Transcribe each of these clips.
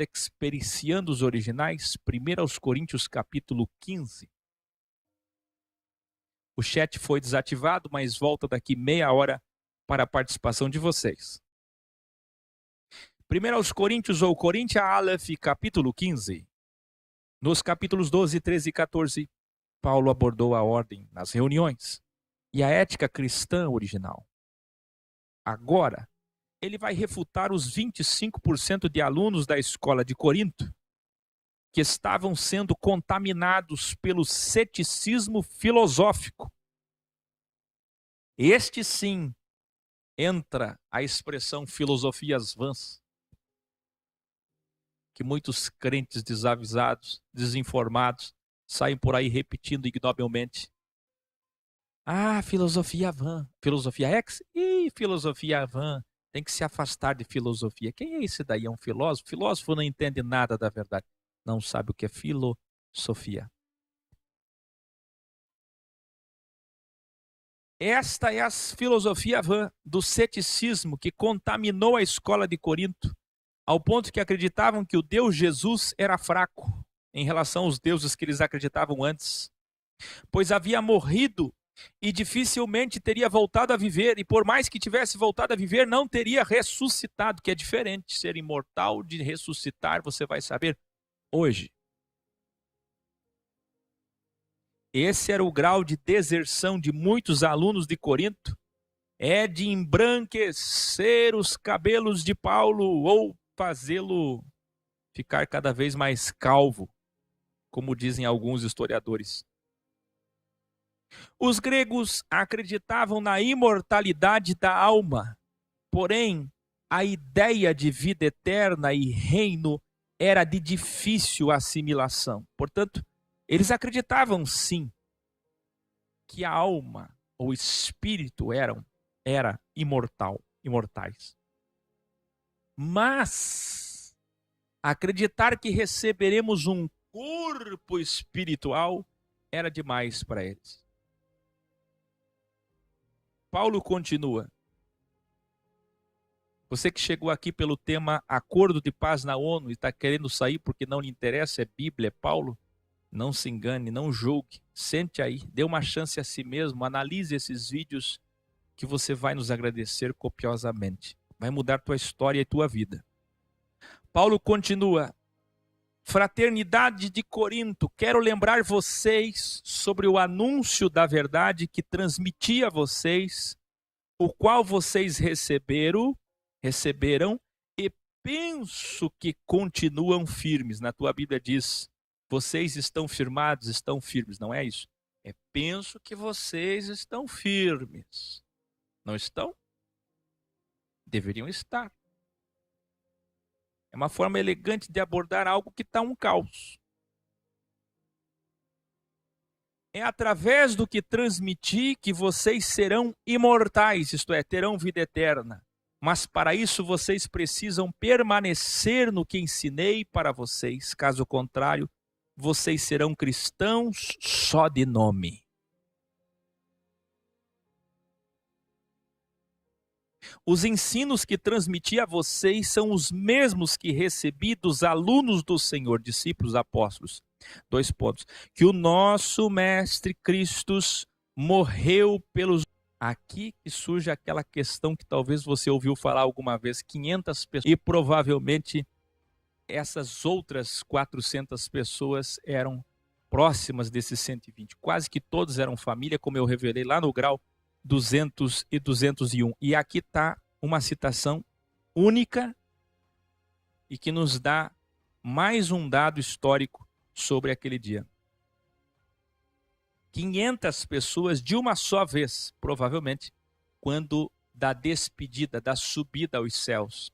Codex Periciandos Originais, 1 Coríntios capítulo 15. O chat foi desativado, mas volta daqui meia hora para a participação de vocês. 1 Coríntios ou Coríntia Aleph, capítulo 15. Nos capítulos 12, 13 e 14, Paulo abordou a ordem nas reuniões e a ética cristã original. Agora, ele vai refutar os 25% de alunos da escola de Corinto que estavam sendo contaminados pelo ceticismo filosófico. Este sim entra a expressão filosofias vãs, que muitos crentes desavisados, desinformados, saem por aí repetindo ignobilmente. Ah, filosofia vã, filosofia ex? Ih, filosofia vã. Tem que se afastar de filosofia. Quem é esse daí? É um filósofo? Filósofo não entende nada da verdade. Não sabe o que é filosofia. Esta é a filosofia vã do ceticismo que contaminou a escola de Corinto, ao ponto que acreditavam que o Deus Jesus era fraco em relação aos deuses que eles acreditavam antes, pois havia morrido e dificilmente teria voltado a viver, e por mais que tivesse voltado a viver, não teria ressuscitado, que é diferente ser imortal de ressuscitar, você vai saber hoje. Esse era o grau de deserção de muitos alunos de Corinto, é de embranquecer os cabelos de Paulo ou fazê-lo ficar cada vez mais calvo, como dizem alguns historiadores. Os gregos acreditavam na imortalidade da alma, porém, a ideia de vida eterna e reino era de difícil assimilação. Portanto, eles acreditavam sim que a alma ou o espírito era imortais. Mas acreditar que receberemos um corpo espiritual era demais para eles. Paulo continua. Você que chegou aqui pelo tema Acordo de Paz na ONU e está querendo sair porque não lhe interessa, é Bíblia, é Paulo, não se engane, não julgue. Sente aí, dê uma chance a si mesmo, analise esses vídeos que você vai nos agradecer copiosamente. Vai mudar tua história e tua vida. Paulo continua. Fraternidade de Corinto, quero lembrar vocês sobre o anúncio da verdade que transmiti a vocês, o qual vocês receberam e penso que continuam firmes. Na tua Bíblia diz, vocês estão firmados, estão firmes, não é isso? É penso que vocês estão firmes. Não estão? Deveriam estar. É uma forma elegante de abordar algo que está um caos. É através do que transmiti que vocês serão imortais, isto é, terão vida eterna. Mas para isso vocês precisam permanecer no que ensinei para vocês. Caso contrário, vocês serão cristãos só de nome. Os ensinos que transmiti a vocês são os mesmos que recebi dos alunos do Senhor, discípulos, apóstolos. 2 pontos. Que o nosso Mestre Cristo morreu pelos... Aqui que surge aquela questão que talvez você ouviu falar alguma vez, 500 pessoas, e provavelmente essas outras 400 pessoas eram próximas desses 120. Quase que todos eram família, como eu revelei lá no grau 200 e 201. E aqui está uma citação única e que nos dá mais um dado histórico sobre aquele dia. 500 pessoas de uma só vez, provavelmente, quando da despedida, da subida aos céus.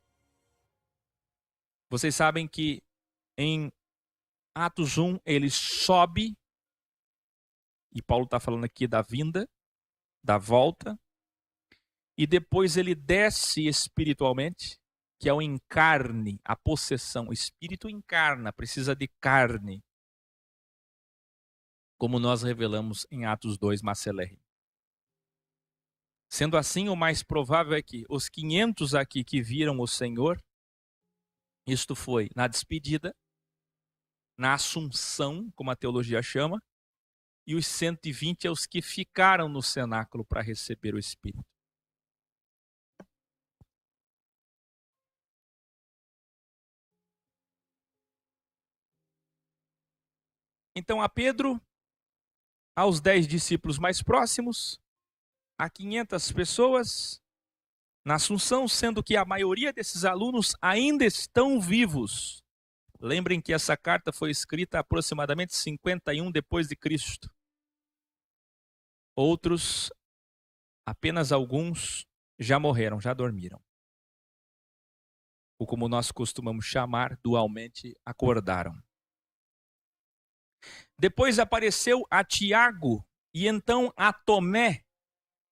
Vocês sabem que em Atos 1 ele sobe, e Paulo está falando aqui da vinda, da volta, e depois ele desce espiritualmente, que é o encarne, a possessão. O espírito encarna, precisa de carne, como nós revelamos em Atos 2, Macelere. Sendo assim, o mais provável é que os 500 aqui que viram o Senhor, Isto foi na despedida, na assunção, como a teologia chama, e os 120 é os que ficaram no cenáculo para receber o Espírito. Então a Pedro, aos 10 discípulos mais próximos, a 500 pessoas na Assunção, sendo que a maioria desses alunos ainda estão vivos. Lembrem que essa carta foi escrita aproximadamente 51 depois de Cristo. Outros, apenas alguns, já morreram, já dormiram. Ou como nós costumamos chamar, dualmente acordaram. Depois apareceu a Tiago e então a Tomé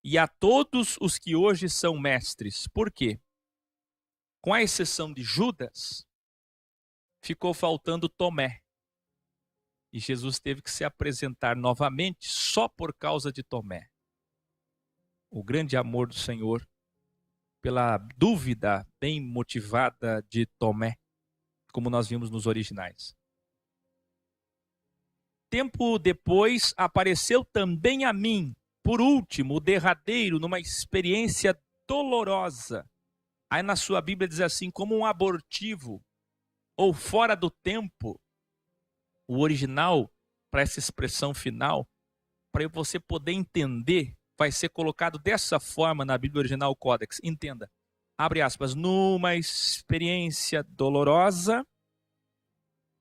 e a todos os que hoje são mestres. Por quê? Com a exceção de Judas, ficou faltando Tomé. E Jesus teve que se apresentar novamente só por causa de Tomé. O grande amor do Senhor pela dúvida bem motivada de Tomé, como nós vimos nos originais. Tempo depois, apareceu também a mim, por último, o derradeiro, numa experiência dolorosa. Aí na sua Bíblia diz assim, como um abortivo, ou fora do tempo. O original, para essa expressão final, para você poder entender, vai ser colocado dessa forma na Bíblia original, Códex. Entenda, abre aspas, numa experiência dolorosa,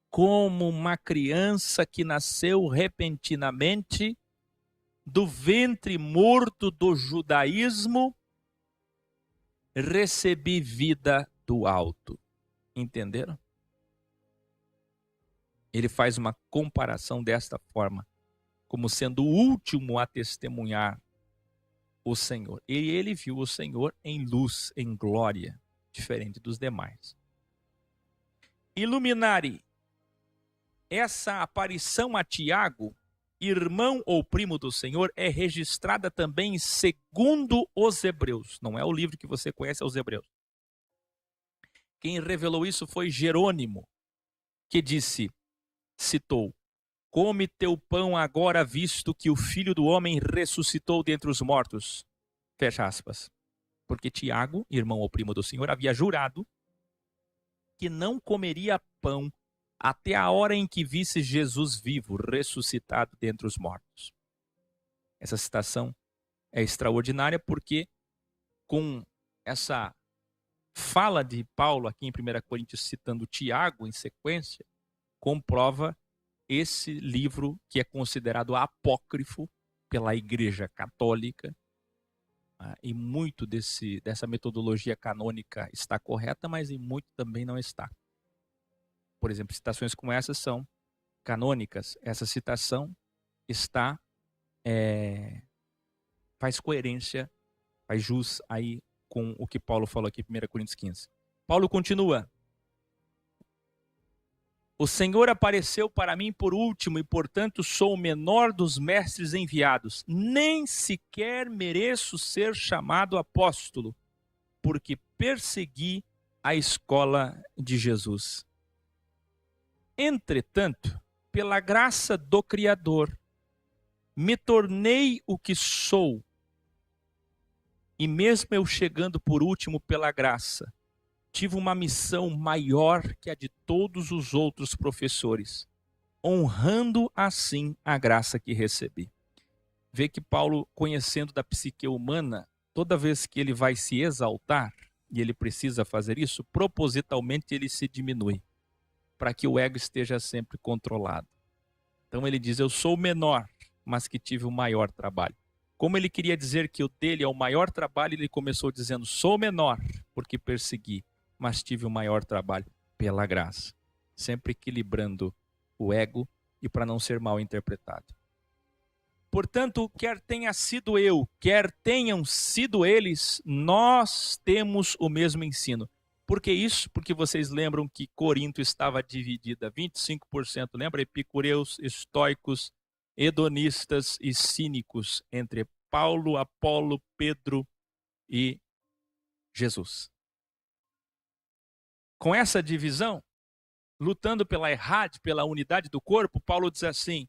como uma criança que nasceu repentinamente do ventre morto do judaísmo, recebi vida do alto. Entenderam? Ele faz uma comparação desta forma, como sendo o último a testemunhar o Senhor. E ele viu o Senhor em luz, em glória, diferente dos demais. Iluminare. Essa aparição a Tiago, irmão ou primo do Senhor, é registrada também segundo os Hebreus. Não é o livro que você conhece, é os Hebreus. Quem revelou isso foi Jerônimo, que disse, citou, come teu pão agora visto que o Filho do Homem ressuscitou dentre os mortos. Fecha aspas. Porque Tiago, irmão ou primo do Senhor, havia jurado que não comeria pão até a hora em que visse Jesus vivo, ressuscitado dentre os mortos. Essa citação é extraordinária porque com essa fala de Paulo aqui em 1 Coríntios, citando Tiago em sequência, comprova esse livro que é considerado apócrifo pela Igreja Católica, e muito dessa metodologia canônica está correta, mas em muito também não está. Por exemplo, citações como essas são canônicas. Essa citação está faz coerência, faz jus aí com o que Paulo falou aqui em 1 Coríntios 15. Paulo continua. O Senhor apareceu para mim por último e, portanto, sou o menor dos mestres enviados. Nem sequer mereço ser chamado apóstolo, porque persegui a escola de Jesus. Entretanto, pela graça do Criador, me tornei o que sou. E mesmo eu chegando por último pela graça, tive uma missão maior que a de todos os outros professores, honrando assim a graça que recebi. Vê que Paulo, conhecendo da psique humana, toda vez que ele vai se exaltar, e ele precisa fazer isso, propositalmente ele se diminui, para que o ego esteja sempre controlado. Então ele diz, eu sou o menor, mas que tive o maior trabalho. Como ele queria dizer que o dele é o maior trabalho, ele começou dizendo, sou menor, porque persegui, mas tive o maior trabalho pela graça. Sempre equilibrando o ego e para não ser mal interpretado. Portanto, quer tenha sido eu, quer tenham sido eles, nós temos o mesmo ensino. Por que isso? Porque vocês lembram que Corinto estava dividida 25%, lembra? Epicureus, estoicos, hedonistas e cínicos, entre Paulo, Apolo, Pedro e Jesus. com essa divisão, lutando pela errade, pela unidade do corpo, Paulo diz assim: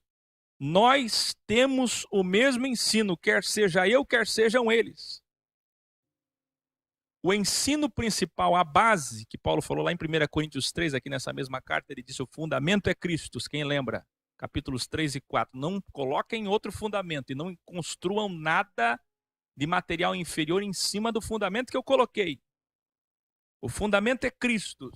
nós temos o mesmo ensino, quer seja eu, quer sejam eles. O ensino principal, a base, que Paulo falou lá em 1 Coríntios 3, aqui nessa mesma carta, ele disse: o fundamento é Cristo. Quem lembra? Capítulos 3 e 4. Não coloquem outro fundamento e não construam nada de material inferior em cima do fundamento que eu coloquei. O fundamento é Cristo.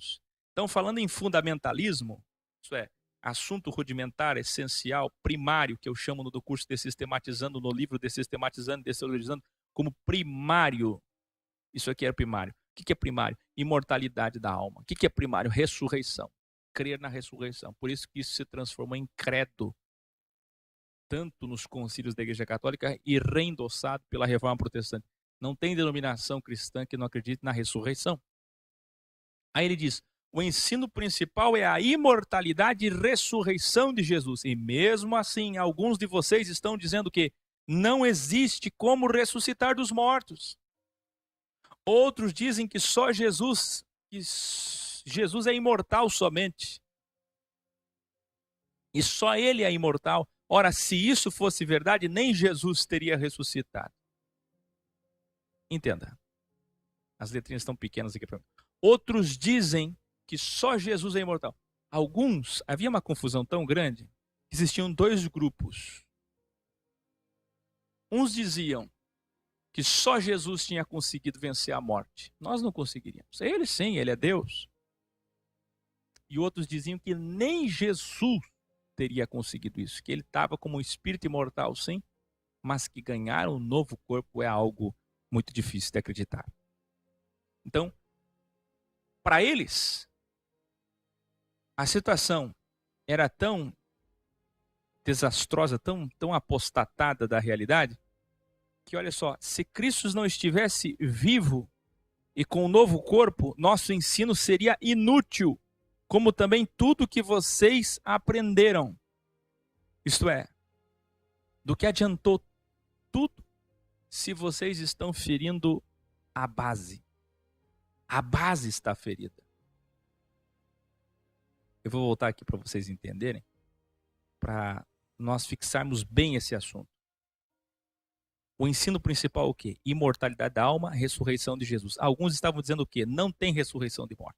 Então, falando em fundamentalismo, isso é, assunto rudimentar, essencial, primário, que eu chamo no do curso Dessistematizando, no livro Dessistematizando e Desteologizando, como primário. Isso aqui é primário. O que é primário? Imortalidade da alma. O que é primário? Ressurreição. Crer na ressurreição. Por isso que isso se transformou em credo, tanto nos concílios da Igreja Católica e reendossado pela Reforma Protestante. Não tem denominação cristã que não acredite na ressurreição. Aí ele diz: o ensino principal é a imortalidade e ressurreição de Jesus. E mesmo assim, alguns de vocês estão dizendo que não existe como ressuscitar dos mortos. Outros dizem que só Jesus é imortal somente. E só ele é imortal. Ora, se isso fosse verdade, nem Jesus teria ressuscitado. Entenda. As letrinhas estão pequenas aqui para mim. Outros dizem que só Jesus é imortal. Alguns, havia uma confusão tão grande, que existiam dois grupos. Uns diziam que só Jesus tinha conseguido vencer a morte. Nós não conseguiríamos. Ele sim, ele é Deus. E outros diziam que nem Jesus teria conseguido isso, que ele estava como um espírito imortal, sim, mas que ganhar um novo corpo é algo muito difícil de acreditar. Então, para eles, a situação era tão desastrosa, tão apostatada da realidade, que olha só, se Cristo não estivesse vivo e com um novo corpo, nosso ensino seria inútil, como também tudo que vocês aprenderam. Isto é, do que adiantou tudo se vocês estão ferindo a base. A base está ferida. Eu vou voltar aqui para vocês entenderem, para nós fixarmos bem esse assunto. O ensino principal é o quê? Imortalidade da alma, ressurreição de Jesus. Alguns estavam dizendo o quê? Não tem ressurreição de morte.